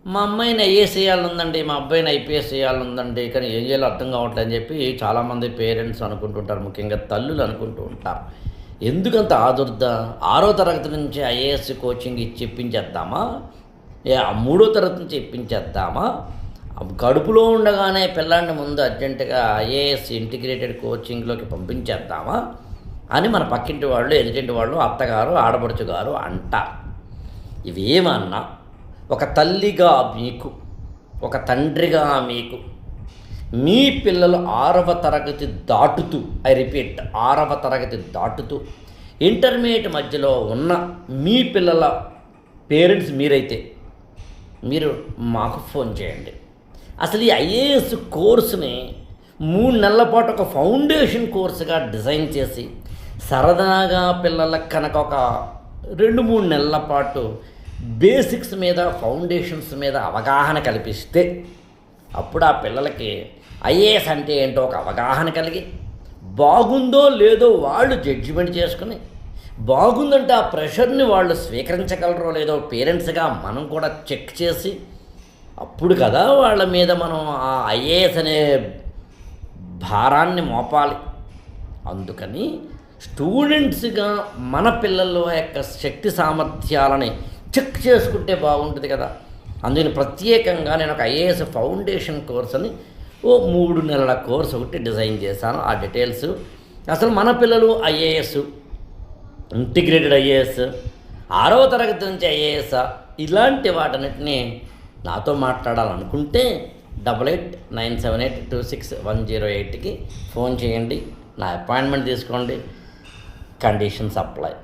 మా అమ్మాయిని ఐఏఎస్ చేయాలనుందండి, మా అబ్బాయిని ఐపీఎస్ చేయాలనుందండి, కానీ ఏం చేయాలో అర్థం కావట్లేదు అని చెప్పి చాలామంది పేరెంట్స్ అనుకుంటుంటారు, ముఖ్యంగా తల్లులు అనుకుంటూ ఉంటారు. ఎందుకంత ఆదుర్ద? 6వ తరగతి నుంచి ఐఏఎస్ కోచింగ్ ఇచ్చి ఇప్పించేద్దామా? మూడో తరగతి నుంచి ఇప్పించేద్దామా? కడుపులో ఉండగానే పిల్లాడిని ముందు అర్జెంటుగా ఐఏఎస్ ఇంటిగ్రేటెడ్ కోచింగ్లోకి పంపించేద్దామా అని మన పక్కింటి వాళ్ళు, ఎదుటింటి వాళ్ళు, అత్తగారు, ఆడపడుచు గారు అంటారు. ఇవేమన్నా ఒక తల్లిగా మీకు, ఒక తండ్రిగా మీకు, మీ పిల్లలు 6వ తరగతి దాటుతూ, ఐ రిపీట్ 6వ తరగతి దాటుతూ ఇంటర్మీడియట్ మధ్యలో ఉన్న మీ పిల్లల పేరెంట్స్ మీరైతే మీరు మాకు ఫోన్ చేయండి. అసలు ఈ ఐఏఎస్ కోర్సుని 3 నెలల పాటు ఒక ఫౌండేషన్ కోర్సుగా డిజైన్ చేసి సరదాగా పిల్లలకు కనుక ఒక 2-3 నెలల పాటు బేసిక్స్ మీద, ఫౌండేషన్స్ మీద అవగాహన కల్పిస్తే అప్పుడు ఆ పిల్లలకి ఐఏఎస్ అంటే ఏంటో ఒక అవగాహన కలిగి, బాగుందో లేదో వాళ్ళు జడ్జిమెంట్ చేసుకుని, బాగుందంటే ఆ ప్రెషర్ని వాళ్ళు స్వీకరించగలరో లేదో పేరెంట్స్గా మనం కూడా చెక్ చేసి, అప్పుడు కదా వాళ్ళ మీద మనం ఆ ఐఏఎస్ అనే భారాన్ని మోపాలి. అందుకని స్టూడెంట్స్గా మన పిల్లల యొక్క శక్తి సామర్థ్యాలని చెక్ చేసుకుంటే బాగుంటుంది కదా. అందుకని ప్రత్యేకంగా నేను ఒక ఐఏఎస్ ఫౌండేషన్ కోర్స్ అని 3 నెలల కోర్స్ ఒకటి డిజైన్ చేశాను. ఆ డీటెయిల్స్, అసలు మన పిల్లలు ఐఏఎస్, ఇంటిగ్రేటెడ్ ఐఏఎస్, 6వ తరగతి నుంచి ఐఏఎస్, ఇలాంటి వాటన్నిటిని నాతో మాట్లాడాలనుకుంటే 8897826108కి ఫోన్ చేయండి. నా అపాయింట్మెంట్ తీసుకోండి. Conditions apply.